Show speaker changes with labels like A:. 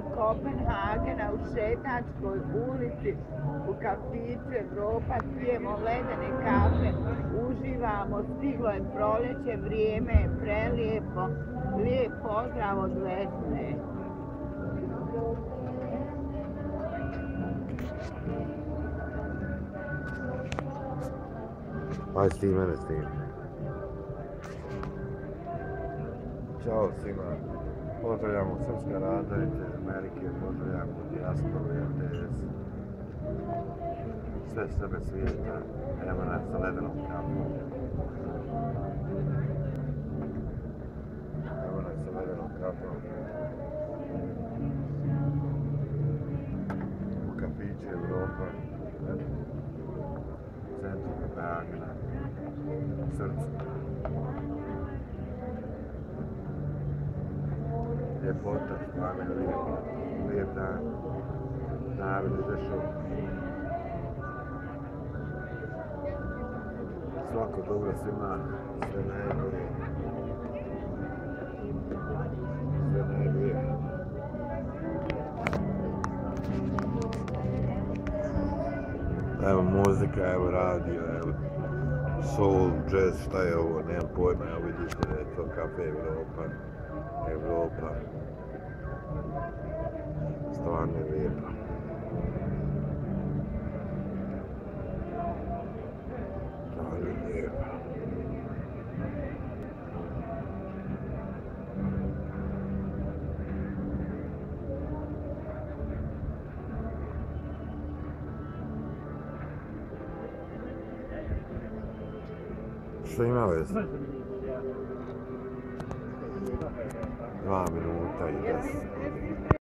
A: centru Kopenhagena u Šetačkoj ulici u kafiću Evropa, pijemo ledene kafe, uživamo, stiglo je proljeće, vrijeme je prelijepo. Lijep pozdrav od Vesne.
B: Aj, sti mene s tim. Ćao svima. Pozdravljamo Srpska razdanica Amerike, pozdravljamo dijasporu RTS. Sve Srbe svijeta, evo nas sa ledenom kapom. Evo nas sa ledenom kapom. U kafiću Evropa. U centru Kopenhagena. U srcu. Ljepota, stvarno lijep dan. Narod izašao. Svako dobro svima, sve najbolje. Sve najbolje. Evo muzika, evo radio, evo soul, jazz, šta je ovo, nemam pojma, evo vidite da je to kafe Evropa. Evropa. Stvarno je lijepa. Stvarno je lijepa. Što ima veze? 2 minuta i 10.